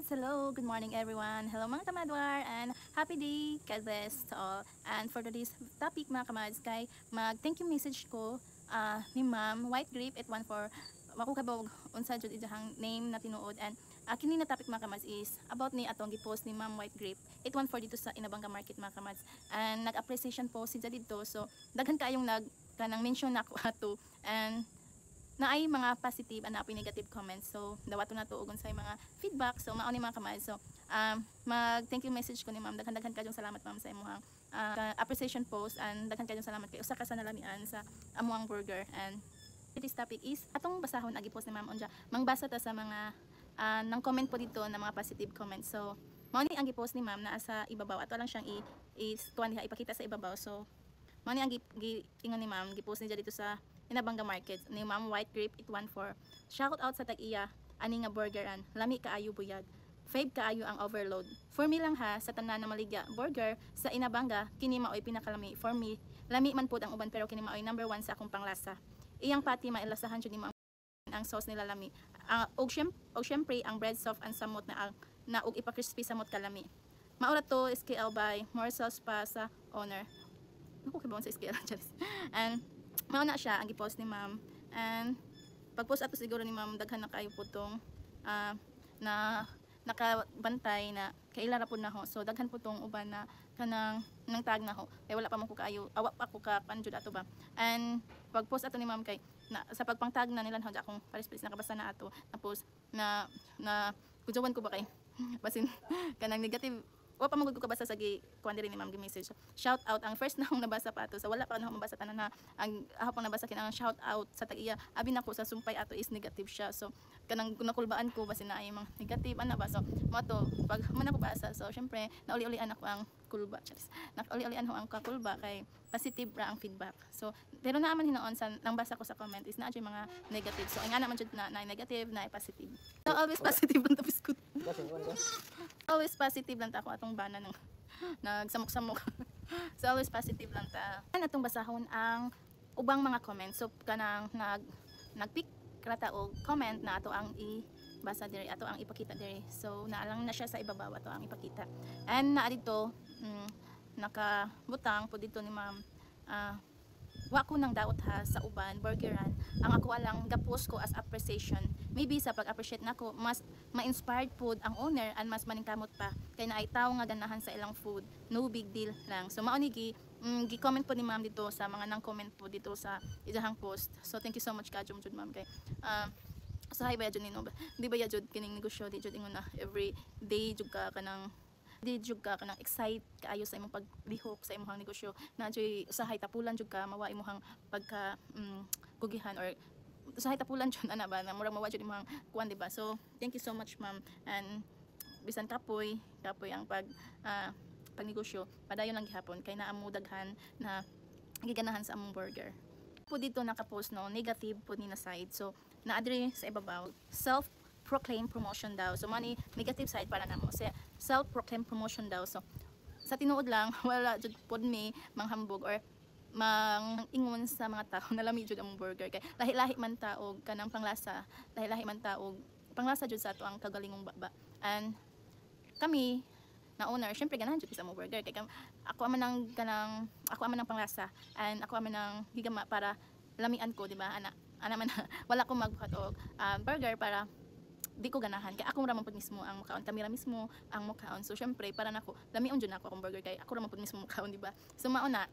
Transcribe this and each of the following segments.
Hello, good morning everyone. Hello mga kamadwar and happy day, God bless to all. And for today's topic mga kamads kay mag-thank you message ko ni Ma'am White Grape 814 makukabog unsa jud ijahang name na tinuod and kini na topic mga kamads is about ni atong gipost ni Ma'am White Grape 814 dito sa Inabanga Market mga kamads. And nag-appreciation po si dito, so daghan kaayong kanang mention nako ato and na ay mga positive and napoy negative comments. So dawato na to ugon sa mga feedback. So mao ni mga kamay. So mag thank you message ko ni Ma'am. Daghan kayong salamat Ma'am sa imong appreciation post and daghan kayong salamat kay usa ka sa nalamian sa amuang burger. And today's topic is atong basahon agi post ni Ma'am unja. Mangbasa ta sa mga nang comment po dito na mga positive comments. So mao ni ang gi-post ni Ma'am na sa ibabaw. Ato lang siyang tuwan diha ipakita sa ibabaw. So mao ni ang ingon ni Ma'am, gi-post niya dito sa Inabanga Market ni Ma'am White Grape 814. Shout out sa tag-iya ani nga burgeran. Lami kaayo buyag. Fave kaayo ang overload. For me lang ha, sa tanan na maligya burger sa Inabanga, kini maoy pinakalami. For me, lami man pud ang uban pero kini maoy number 1 sa akong panglasa. Iyang pati mailasahan jud ni Ma'am ang sauce nila lami. Og syempre ang bread soft and samot na og ipa-crispy samot kalami. Maura to SKL by morsels pa sa owner. Ako kibawon sa SKL and mao na siya ang gi-post ni Ma'am. And pag-post ato siguro ni Ma'am daghan na kayo putong na nakabantay na kaila ra pud na ho. So daghan putong uban na kanang nang tag na ho. Kay wala pa man ko kaayo, awa pa ko ka panjud ato ba. And pag-post ato ni Ma'am kay sa pagpangtag na nila ho akong pares-pares nakabasa na ato. Tapos na kujuwan ko ba kay basin kanang negative wa pa magud ko kabasa sa kuan diri ni Ma'am gi-message. Shout out ang first na akong nabasa pa ato. So wala pa akong mabasa tanan na ang ahapon nabasa kinang shout out sa tag-iya. Abi nako sa sumpay ato is negative siya. So kanang nakulbaan ko basin na ay mga negative ana ba. So mo to pag man ako basa. So syempre nauli-ulian ako ang kulba. Nauli-ulian ho ang kakulba kay positive ra ang feedback. So pero naaman hinoon sa nang basa ko sa comment is naa mga negative. So ang ana man jud na negative na positive. So always positive lang tapos ko. Always positive lang ta ako atong bana ng nagsamok-samok. So always positive lang ta. Ano atong basahon ang ubang mga comments. So kanang nagpick krata og comment na ato ang basa diri, ato ang ipakita diri. So naalang na siya sa ibabaw ato ang ipakita. And naa dito nakabutang po dito ni Ma'am wa ko nang daot ha sa uban burgeran. Ang ako alang gapost ko as appreciation. Maybe sa pag-appreciate nako mas ma-inspired food ang owner and mas maningkamot pa kay naay tawo nga ganahan sa ilang food. No big deal lang. So mao ni gi-comment po ni Ma'am dito sa mga nang comment po dito sa ijahang post. So thank you so much ka jud Ma'am kay usahay ba jud nino ba? Di ba ya jud kining negosyo di jud ingon na every day jud ka kanang excited kaayo sa imong paglihok sa imong negosyo na joy usahay tapulan jud ka mawa imong pagka kugihan or usahay tapulan jud ana ba na murag mawa jud imong kuan di ba. So thank you so much Ma'am and bisan kapoy ang pagnegosyo padayon lang gihapon kay naa mo daghan na giganahan sa among burger. Po dito naka-post no negative po ni na side. So naa diri sa ibabaw self-proclaimed promotion daw. So money negative side para namo sa self-proclaimed promotion daw. So sa tinuod lang wala jud pod mi manghambog or mangingon sa mga tao na lami jud ang burger kay lahi-lahi man taog kanang panglasa, lahi-lahi man taog panglasa jud sa ato ang kagalingong baba. And kami na owner syempre ganahan jud sa among burger kay ako man ang panglasa and ako man ang gigama para lamian ko di ba ana man wala ko magbuhat og burger para di ko ganahan kay ako ra man pud mismo ang mukhaon kamera mismo ang mukhaon. So syempre para nako lamion jud nako akong burger kay ako ra man pud mismo mukhaon di ba. So mao na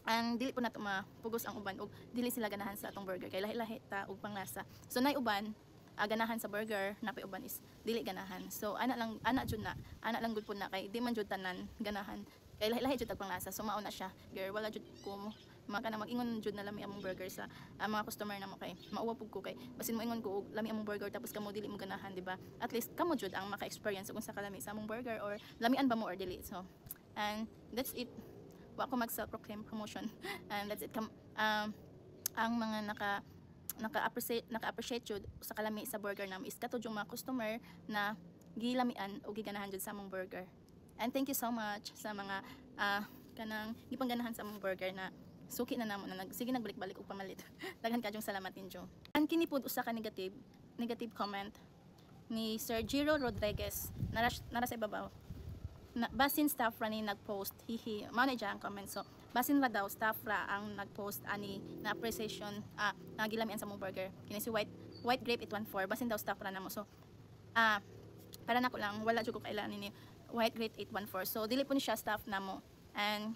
ang dili po nato mapugos ang uban og dili sila ganahan sa atong burger kay lahi-lahi ta og panglasa. So nay uban ganahan sa burger napay uban is dili ganahan. So ana lang gud pud na kay di man jud tanan ganahan kay lahi-lahi jud ang panglasa. So mao na siya girl wala jud ko mag-ingon jud na lami among burger sa mga customer namo kay mauwa pug ko kay basin mo ingon ko og lami among burger tapos kamo dili mo ganahan di ba. At least kamo jud ang maka-experience kung sa kalami sa among burger or lamian ba mo or dili. So and that's it. Wa ko mag self-proclaim promotion and that's it. Ang mga naka-appreciate jud sa kalami sa burger namo is katud yung mga customer na gilamian o giganahan jud sa among burger. And thank you so much sa mga kanang gipangganahan sa among burger na suki na namo na sige nagbalik-balik og pamalit. Daghan kadyong salamat ninyo. Ang kini pud usa ka negative comment ni Sir Jiro Rodriguez nara sa ibabaw basin staff ra ni nagpost hihi mao na dyan ang comment. So basin ra daw staff ra ang nagpost ani na appreciation nagilamian sa mong burger kini si white grape 814 basin daw staff ra namo. So para nako lang wala jud ko kailan ni white grape 814. So dili po ni siya staff namo, and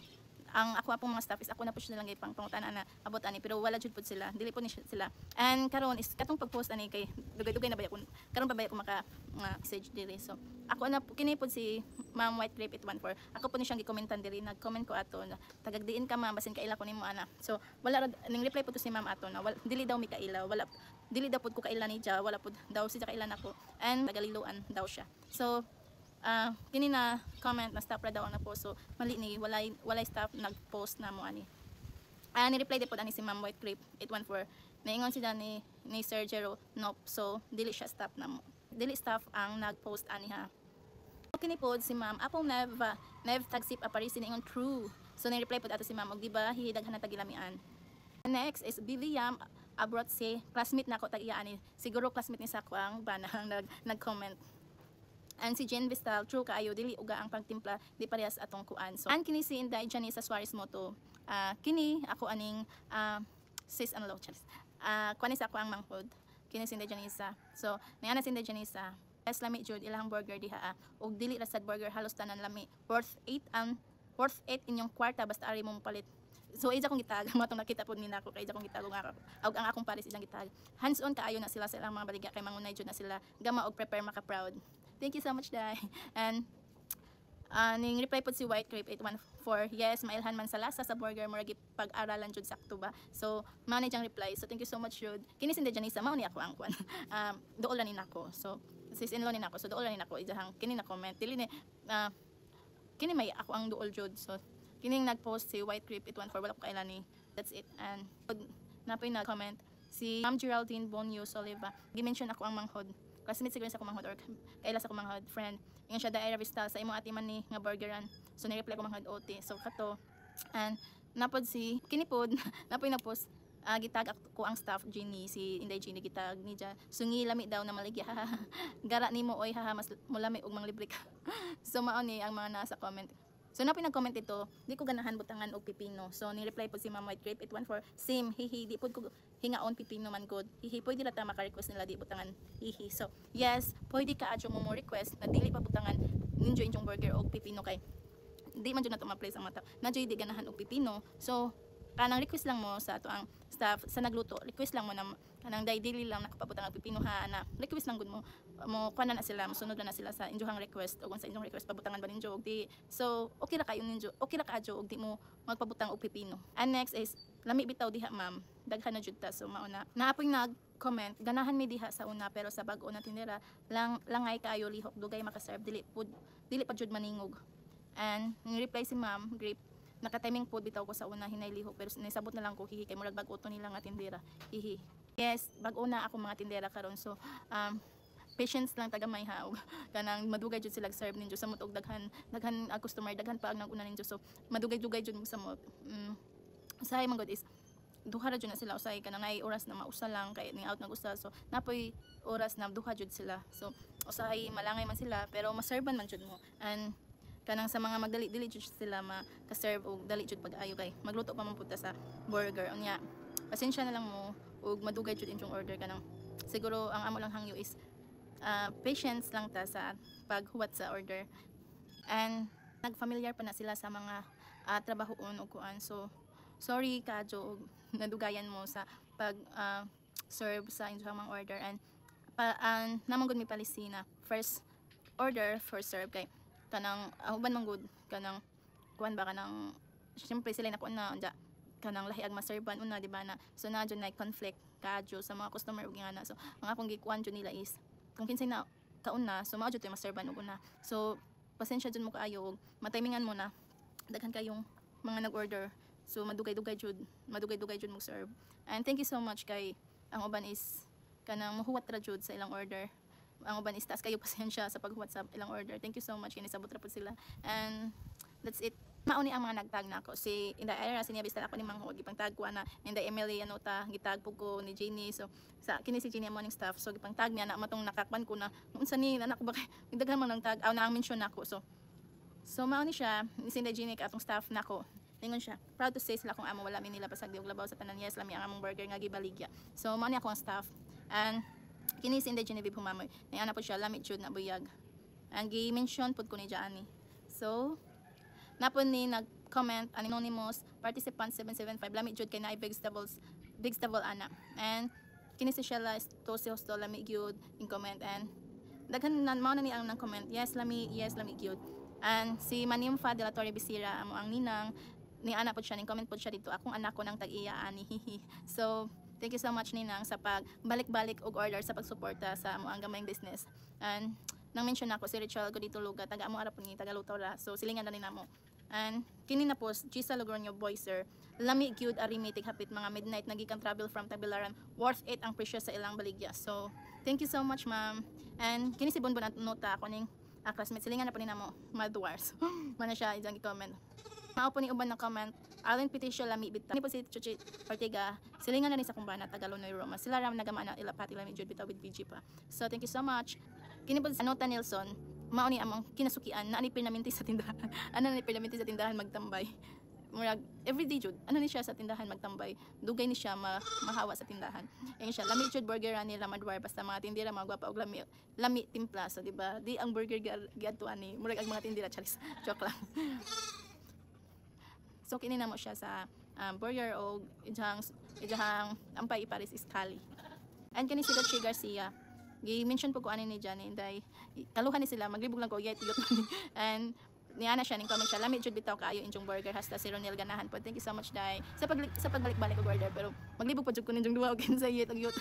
ang ako apong mga staff is ako na po sila lang ipang pangutana na abot ani pero wala jud pud sila, dili po ni sila. And karon is katong pag-post ani kay dugay-dugay na ba ko karon pa ba ko maka message diri. So ako na kini pod si Ma'am White Grape 814, ako po ni siyang gikomentan diri, nag-comment ko ato na tagagdiin ka ma'am basin kaila ko nimo ana. So wala ning reply po to si ma'am ato na dili daw mi kaila, wala dili daw pod ko kaila ni ja, wala pod daw siya kaila nako, and tagaliluan daw siya. So kini na comment na staff ra daw ang na-post. So mali ni walay staff nag-post na mo ani. Ni-reply din po ani si Ma'am White Grape 814. Naingon sila ni Sir Jero, nope. So dili siya staff na mo. Dili staff ang nag-post ani ha. Kini po si Ma'am apong nev tagsip aparisi ningon true. So ni-reply po ato si Ma'am og di ba hidaghan na tagilamian. Next is Viviam abroad si classmate nako tag-iya ani. Siguro classmate ni sa ko ang banang nag-comment. And si Jen Vistal, true kaayo, dili uga ang pagtimpla, di parehas atong kuan. So, and kini si Inday Janisa Suarez Moto, kini ako aning sis and low chance. Kuanis ako ang manghod, kini si Inday Janisa. So, nayana si Inday Janisa, as lami jud ilang burger diha, og dili ra sad burger halos tanan lami. Worth 8 inyong kwarta basta ari mong palit. So ija kong gitag mo tong nakita pod ni nako kay ija kong gitag og ang akong pares ilang gitag. Hands on kaayo na sila sa ilang mga baligya kay mangunay jud na sila gama og prepare maka proud. Thank you so much, Dai. And ning reply po si White Grape 814, yes, mailhan man sa lasa sa burger mo ragi pag-aralan jud sakto ba. So mao ni jang reply. So thank you so much jud. Kini si Janisa mao ni ako ang kwan. Duol ra ni nako. So sis-in-law ni nako. So duol ra ni nako ijahang kini na comment. Dili ni kini may ako ang duol jud. So kining nag-post si White Grape 814 wala ko kailan ni. That's it. And napay nag-comment si Ma'am Geraldine Bonio Soliva. Gi-mention ako ang manghod. Classmate siguro sa kumanghod or kaila sa kumanghod friend. Ingon siya Daira Vistal sa imo ati man ni nga burgeran. So ni-reply ko manghod OT. So kato. And napod si kinipod napoy nag-post gitag ko ang staff Jenny si Inday Jenny gitag ni ja sungi lami daw na maligya gara nimo oy haha mas mulami og mang libre ka. So mao ni ang mga nasa comment. So napoy nag-comment ito, di ko ganahan butangan og pipino. So ni-reply po si Ma'am White Grape 814, same, hihi, di po ko hingaon pipino man good. Hihi, pwede na ta maka-request nila di butangan. Hihi. So yes, pwede ka adyo mo request na dili pa butangan ninjo inyong burger og pipino kay di man jud na to ma-place ang mata. Nadyo di ganahan og pipino. So kanang request lang mo sa ato ang staff sa nagluto, request lang mo na kanang dili lang nakapabutang ang pipino ha na request lang gud mo kuan na sila, mosunod na sila sa inyohang request o kung sa inyong request pabutangan ba ninyo og di. So okay ra kayo ninyo, okay ra kaadyo og di mo magpabutang og pipino. And next is lami bitaw diha ma'am, daghan na jud ta. So mao na naapoy nag-comment ganahan mi diha sa una pero sa bag-o na tindera langay kayo lihok dugay makaserve dili pa jud maningog. And ni-reply si Ma'am Grape naka-timing po bitaw ko sa una hinay lihok pero nisabot na lang ko hihi kay murag bag-o to nila nga tindera hihi. Yes, bag-o na ako mga tindera karon. So patience lang tagamay ha og kanang madugay jud sila serve ninyo sa og daghan customer daghan pa ang naguna ninyo. So madugay-dugay jud mo sa mo. Usahay man gud is duha ra jud na sila usay kanang ay oras na mausa lang kay ning out nag-usa. So napoy oras na duha jud sila. So usahay malangay man sila pero maserban man jud mo. And kanang sa mga magdali-dili jud sila maka-serve og dali jud pag-ayo kay magluto pa man pud ta sa burger. Unya pasensya na lang mo og madugay jud inyong order kanang siguro ang amo lang hangyo is patience lang ta sa paghuwat sa order. And nagfamiliar pa na sila sa mga trabahoon o kuan. So sorry kadyo og nadugayan mo sa pag serve sa inyong mga order. And namang gud mi palisina first order first serve kay kanang uban man gud kanang kuan ba kanang syempre sila na kuan na kanang lahi ag maserban una di ba na. So na jud na conflict kadyo sa mga customer ug ngana. So ang akong gikuan jud nila is kung kinsay na kauna so mao jud tay maserban ug una. So pasensya jud mo kaayo og matimingan mo na daghan kayong mga nag-order. So madugay-dugay jud mo serve. And thank you so much kay ang uban is kanang mahuwat ra jud sa ilang order. ang uban is taas kayo pasensya sa pag-WhatsApp ilang order. Thank you so much kini sabot ra pud sila. And that's it. Mauni ang mga nagtag na ako. Si Inday Ira, sinya bista ako ni Mang Huwag. Ipang tag ko na Inday Emily, ano ta, gitag po ko ni Jenny. So, sa kini si Jenny morning staff. So, ipang tag niya na matong nakakwan ko na. Unsa ni, anak ko ba kay, daghan man ng tag. Na ang mention ako. So mauni siya, ni si Inday Jenny atong staff na ko. Lingon siya. Proud to say sila kung amo wala mi nila pasag diog labaw sa tanan. Yes, lami ang among burger nga gibaligya. So, mauni ako ang staff. And, kini si Inday Genevieve humamoy. Ni ana po siya, lamit jud na buyag. And, gi-mention pud ko ni Jaani. So, napon ni nag-comment anonymous participant 775 lamig jud kay naay vegetable ana. And kini si Shella to si hosto lamig gyud in comment. And daghan nan mao na ni ang nang comment yes lamig gyud. And si Manimfa de la Torre Bisira amo ang ninang ni ana pod siya ning comment pod siya dito akong anak ko nang tag-iya ani. So thank you so much ninang sa pagbalik-balik og order sa pagsuporta sa amo ang gamayng business. And nang mention ako si Rachel ko dito luga taga amo ara po ni taga Luto ra. So silingan na ni namo. And kini na post Gisa Logroño boy sir lami gyud arithmetic hapit mga midnight nagikan travel from Tagbilaran worth it ang presyo sa ilang baligya. So thank you so much ma'am. And kini si Bonbon at nota ako ning classmate silingan na po ni namo Madwars. Mana siya idang i-comment. Mao po ni uban na comment Allen Petition lami bitaw. Ni po si Chuchi Ortega silingan na ni sa kumbana taga Lonoy Roma. Sila ram nagamana ilapati lami jud bitaw with BG pa. So thank you so much. Kini po Anota Nelson mao ni among kinasukian na ani permanente sa tindahan. Ano ni permanente sa tindahan magtambay. Murag everyday jud. Ano ni siya sa tindahan magtambay. Dugay ni siya mahawa sa tindahan. Ayun siya lami jud burger ani Lamadwar basta mga tindira mga gwapa og lami timpla so di ba? Di ang burger giadto ani murag ang mga tindira charis. Joke lang. So kini namo siya sa burger og ijahang ampay Paris Iskali. And kini si Dutchie Garcia gi-mention po ko ani ni Johnny Inday kaluhan ni sila maglibog lang ko yet and niana siya ning comment siya lamit jud bitaw kaayo injong burger hasta si Ronel ganahan po. Thank you so much day sa pagbalik-balik og order pero maglibog pa jud ko ninjong duwa og kinsa yet og yut.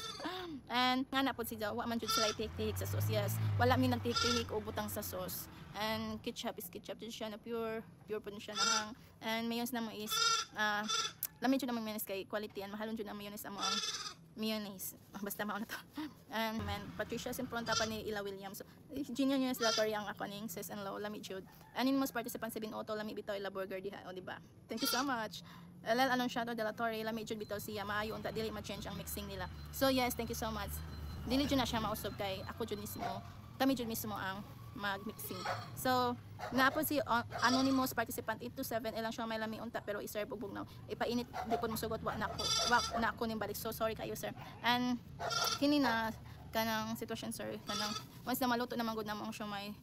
And ngana po si Jawa man jud sila tihik sa sauce. Yes, wala mi nagtihik o butang sa sauce. And ketchup is ketchup jud siya na pure po siya nang. And mayonnaise na mo is lamit jud na mayonnaise kay quality and mahalon jud ang mayonnaise amo ang mayonnaise. Basta mao na to. And Patricia Simpronta pa ni Ila Williams. So, Junior News Latory ang ako ning sis and low lami jud. And in most participant 7 auto lami bitaw ila burger diha o di ba? Thank you so much. LL Anunciado de la Torre lami jud bitaw siya maayo unta dili ma-change ang mixing nila. So yes, thank you so much. Dili jud na siya mausob kay ako jud mismo. Kami jud mismo ang mag-mixing. So, naapon si anonymous participant 827 ilang siya may lami unta pero iserve og bugnaw. Ipainit di pud mosugot wa na ako ning balik. So sorry kayo sir. And kini na kanang sitwasyon sir kanang once na maluto naman gud namong siomay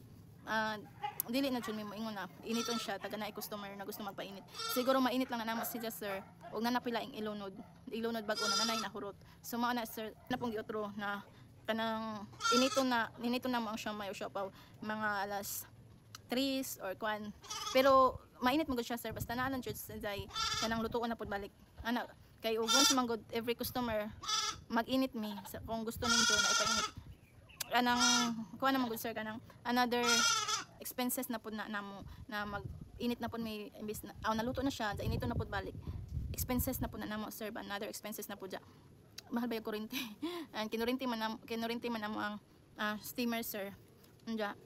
dili na jud mo ingon na initon siya taga na customer na gusto magpainit. Siguro mainit lang na namo si sir ug nanapila ing ilunod bag-o na nanay nahurot. So mao na sir na pong giotro na kanang inito na mo ang siomay o siopaw mga alas 3 or kwan pero mainit mo gud siya sir basta naanan jud sa kanang lutuon na pud balik ana kay ug once man gud every customer mag-init mi kung gusto ninyo na ipainit kanang kuha naman gud sir kanang another expenses na pud na namo na mag-init na pud may imbis na naluto na siya inito na pud balik expenses na pud na namo sir another expenses na pud ja mahal ba yung kuryente and kinurinti man namo ang steamer sir anja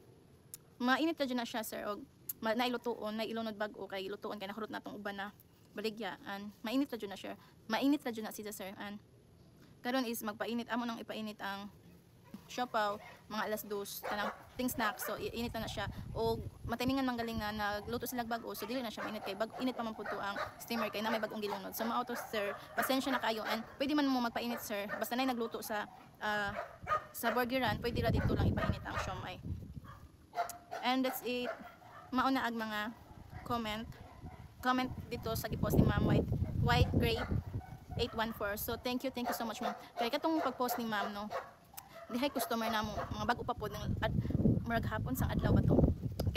mainit na dyan na siya sir og nailutuon na ilunod bag-o kay lutuon kay nahurot natong uban na baligya and mainit na dyan na siya siya sir and karon is magpainit amo nang ipainit ang siopaw mga alas 2 kanang ting snack so init na siya o matimingan manggaling na nagluto sila bag-o so dili na siya mainit kay init pa man pud to ang steamer kay na may bag-ong gilunod so mao to sir pasensya na kayo and pwede man mo magpainit sir basta nay nagluto sa burgeran pwede ra dito lang ipainit ang siomay. And that's it. Mao na ag mga comment dito sa gipost ni Ma'am White Grape 814. So thank you so much ma'am. Kay katong pag-post ni Ma'am no. Dihay customer namo mga bag-o pa pod murag hapon sang adlaw ba to.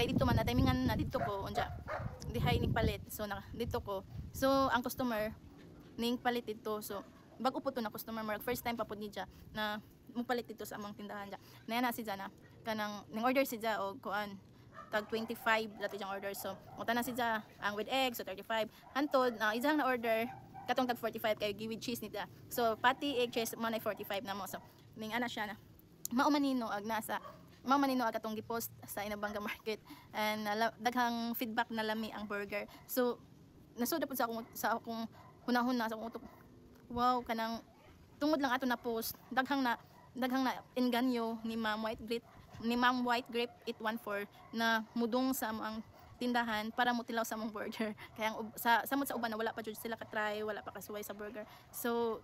Kay dito man na timingan na dito ko unja. Dihay ning palit. So dito ko. So ang customer ning palit dito. So bag-o po to na customer murag first time pa pod ni ja na mupalit dito sa among tindahan ja. Na si Jana kanang ning order si ja og kuan tag 25 dati jang order so uta na si ja ang with egg so 35 hantod na izang na order katong tag 45 kay give with cheese nita so pati egg cheese man ay 45 na mo so ning ana siya na mao manino ag nasa mao manino ag atong gipost sa Inabanga Market, and daghang feedback na lami ang burger. So nasuda pud sa akong hunahuna sa akong utok, wow, kanang tungod lang ato na post daghang na inganyo ni Ma'am White Grape 814 na mudong sa ang tindahan para mo tilaw sa among burger. Kaya samot sa uban na wala pa jud sila ka try, wala pa kasuway sa burger. So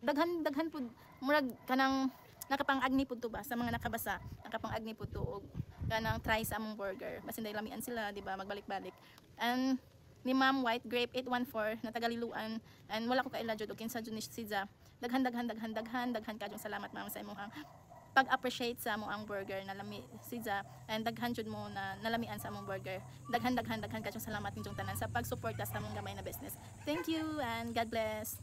daghan pud murag kanang nakapang-agni pud to ba sa mga nakabasa, nakapang-agni pud to og kanang try sa among burger. Basin dahil lamian sila, di ba, magbalik-balik. And ni Ma'am White Grape 814 na tagaliluan, and wala ko kaila jud og kinsa jud ni Sidza. Daghan kayong salamat ma'am sa imong pag-appreciate sa among burger na lami Sidza, and daghan jud mo na nalamian sa among burger. Daghan kayong salamat ninyong tanan sa pagsuporta sa among gamay na business. Thank you and God bless.